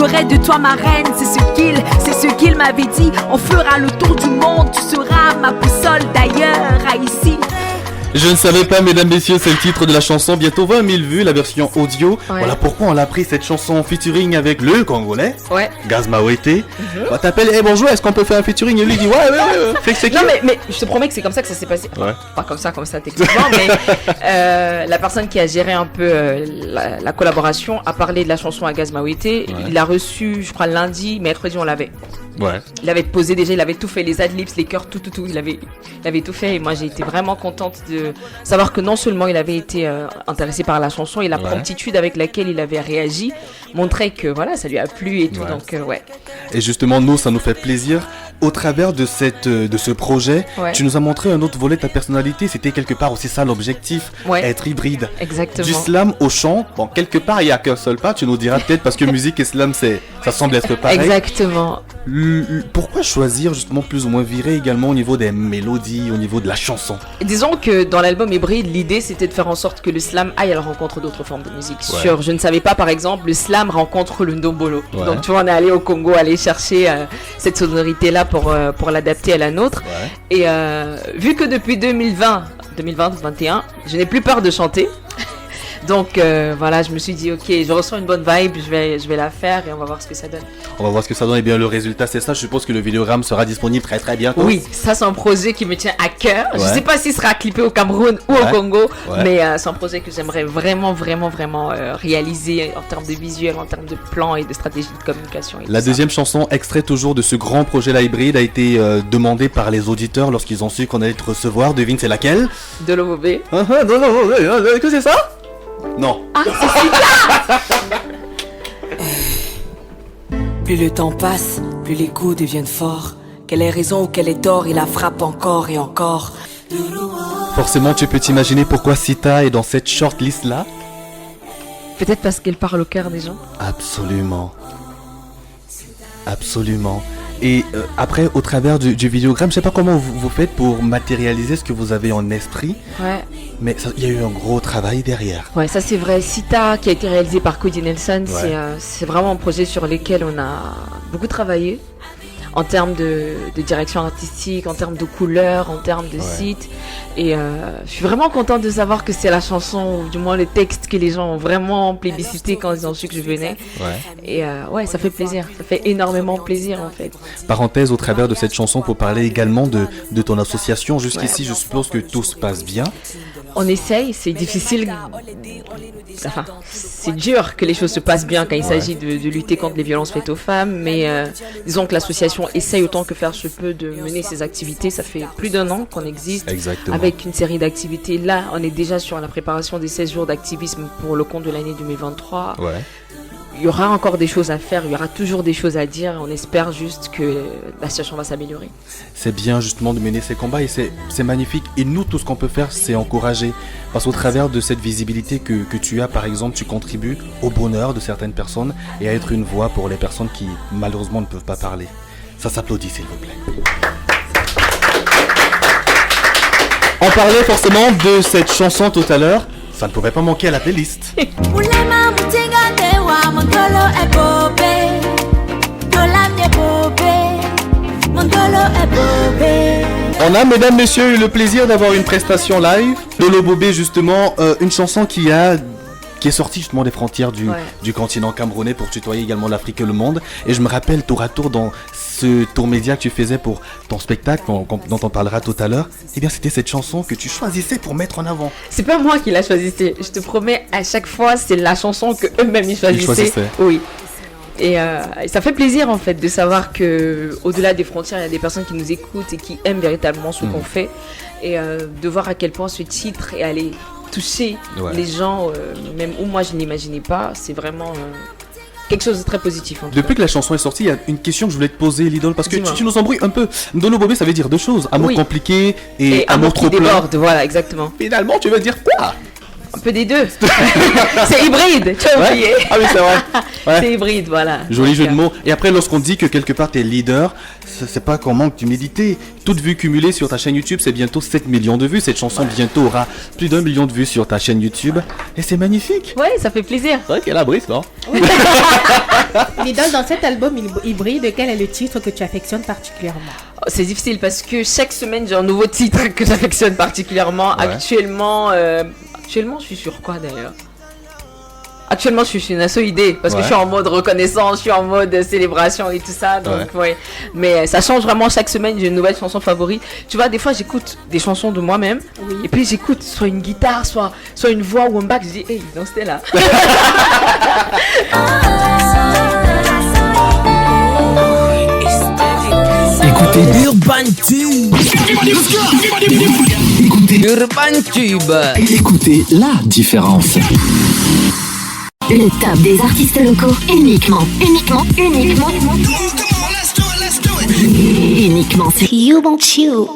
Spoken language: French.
Ferai de toi ma reine, c'est ce qu'il m'avait dit. On fera le tour du monde, tu seras ma boussole d'ailleurs à ici. Je ne savais pas, mesdames, messieurs, c'est le titre de la chanson. Bientôt 20 000 vues, la version audio. Ouais. Voilà pourquoi on l'a pris, cette chanson en featuring avec le Congolais. Ouais. Gaz Mawete. Bah, t'appelles, hey, bonjour, est-ce qu'on peut faire un featuring? Et lui dit, ouais. Fait que c'est non, mais je te promets que c'est comme ça que ça s'est passé. Enfin, pas comme ça techniquement, mais la personne qui a géré un peu la collaboration a parlé de la chanson à Gaz Mawete. Ouais. Il l'a reçu, je crois, lundi, mercredi, on l'avait. Ouais. Il avait posé déjà, il avait tout fait, les adlibs, les chœurs, tout. Il avait tout fait et moi j'ai été vraiment contente de savoir que non seulement il avait été intéressé par la chanson et la promptitude avec laquelle il avait réagi montrait que voilà, ça lui a plu et tout. Donc ouais. Et justement, nous, ça nous fait plaisir. Au travers de ce projet, tu nous as montré un autre volet de ta personnalité. C'était quelque part aussi ça l'objectif, être hybride. Exactement. Du slam au chant. Bon, quelque part, il n'y a qu'un seul pas. Tu nous diras peut-être parce que musique et slam, ça semble être pareil. Exactement. Pourquoi choisir justement plus ou moins virer également au niveau des mélodies, au niveau de la chanson? Disons que dans l'album Hybride, l'idée c'était de faire en sorte que le slam aille à la rencontre d'autres formes de musique. Je ne savais pas, par exemple, le slam rencontre le ndombolo. Donc tu vois, on est allé au Congo aller chercher cette sonorité-là pour l'adapter à la nôtre. Et vu que depuis 2020-2021, je n'ai plus peur de chanter. Donc voilà, je me suis dit ok, je ressens une bonne vibe, je vais la faire et on va voir ce que ça donne. On va voir ce que ça donne et bien le résultat c'est ça. Je suppose que le vidéogramme sera disponible très très bientôt. Oui, ça c'est un projet qui me tient à cœur. Je sais pas s'il sera clippé au Cameroun ou au Congo, mais c'est un projet que j'aimerais vraiment réaliser en termes de visuel, en termes de plan et de stratégie de communication. La deuxième chanson, extrait toujours de ce grand projet La Hybride, a été demandée par les auditeurs lorsqu'ils ont su qu'on allait te recevoir. Devine, c'est laquelle? De l'Obobé. Que c'est ça? Non. Ah, c'est ça. Plus le temps passe, plus les coups deviennent forts. Quelle est raison ou quel est tort, il la frappe encore et encore. Forcément, tu peux t'imaginer pourquoi Sita est dans cette shortlist là. Peut-être parce qu'elle parle au cœur des gens. Absolument. Et après, au travers du vidéogramme, je sais pas comment vous faites pour matérialiser ce que vous avez en esprit. Ouais. Mais il y a eu un gros travail derrière. Ouais, ça c'est vrai. Sita, qui a été réalisé par Cody Nelson, c'est vraiment un projet sur lequel on a beaucoup travaillé. En termes de direction artistique, en termes de couleurs, en termes de site. Et je suis vraiment contente de savoir que c'est la chanson, ou du moins le texte que les gens ont vraiment plébiscité quand ils ont su que je venais. Et ça fait plaisir, ça fait énormément plaisir en fait. Parenthèse, au travers de cette chanson, pour parler également de ton association. Jusqu'ici, je suppose que tout se passe bien. On essaye, c'est difficile. Enfin, c'est dur que les choses se passent bien quand il s'agit de lutter contre les violences faites aux femmes, mais disons que l'association essaye autant que faire se peut de mener ses activités. Ça fait plus d'1 an qu'on existe. Exactement. Avec une série d'activités. Là, on est déjà sur la préparation des 16 jours d'activisme pour le compte de l'année 2023. Il y aura encore des choses à faire, il y aura toujours des choses à dire. On espère juste que la situation va s'améliorer. C'est bien justement de mener ces combats et c'est magnifique. Et nous, tout ce qu'on peut faire, c'est encourager. Parce qu'au travers de cette visibilité que tu as, par exemple, tu contribues au bonheur de certaines personnes et à être une voix pour les personnes qui, malheureusement, ne peuvent pas parler. Ça s'applaudit, s'il vous plaît. On parlait forcément de cette chanson tout à l'heure. Ça ne pouvait pas manquer à la playlist. On a, mesdames, messieurs, eu le plaisir d'avoir une prestation live de l'Obobé, justement, une chanson qui est sortie justement des frontières du continent camerounais pour tutoyer également l'Afrique et le monde. Et je me rappelle tour à tour dans ce tour média que tu faisais pour ton spectacle, dont on parlera tout à l'heure, eh bien c'était cette chanson que tu choisissais pour mettre en avant. C'est pas moi qui la choisissais, je te promets, à chaque fois c'est la chanson que eux-mêmes ils choisissaient. Oui. Et ça fait plaisir en fait de savoir que au-delà des frontières, il y a des personnes qui nous écoutent et qui aiment véritablement ce qu'on fait. Et de voir à quel point ce titre est allé toucher les gens, même où moi je n'imaginais pas, c'est vraiment quelque chose de très positif. Depuis que la chanson est sortie, il y a une question que je voulais te poser, Lidl, parce que tu nous embrouilles un peu. Ndolo-Bobé, ça veut dire deux choses, amour compliqué et amour trop plein. Déborde, voilà, exactement. Finalement, tu veux dire quoi? Un peu des deux. C'est hybride, tu as oublié. Ah oui, c'est vrai. Ouais. C'est hybride, voilà. Joli jeu de mots. Et après, lorsqu'on dit que quelque part t'es leader, c'est pas qu'on manque d'humilité. Toute vue cumulée sur ta chaîne YouTube, c'est bientôt 7 millions de vues. Cette chanson bientôt aura plus d'1 million de vues sur ta chaîne YouTube. Et c'est magnifique. Ouais, ça fait plaisir. C'est vrai qu'elle a brise, non? L'idole, dans cet album hybride, quel est le titre que tu affectionnes particulièrement? C'est difficile parce que chaque semaine j'ai un nouveau titre que j'affectionne particulièrement. Ouais. Actuellement, je suis sur quoi d'ailleurs? Actuellement, je suis sur une asso-idée parce que je suis en mode reconnaissance, je suis en mode célébration et tout ça. Donc, ouais. Mais ça change vraiment chaque semaine. J'ai une nouvelle chanson favorite. Tu vois, des fois, j'écoute des chansons de moi-même. Oui. Et puis, j'écoute soit une guitare, soit une voix ou un bac. Je dis, hey, donc c'était là. Écoutez Urban Tube. Écoutez Urban Tube. Écoutez la différence. Le top des artistes locaux, uniquement sur Urban Tube.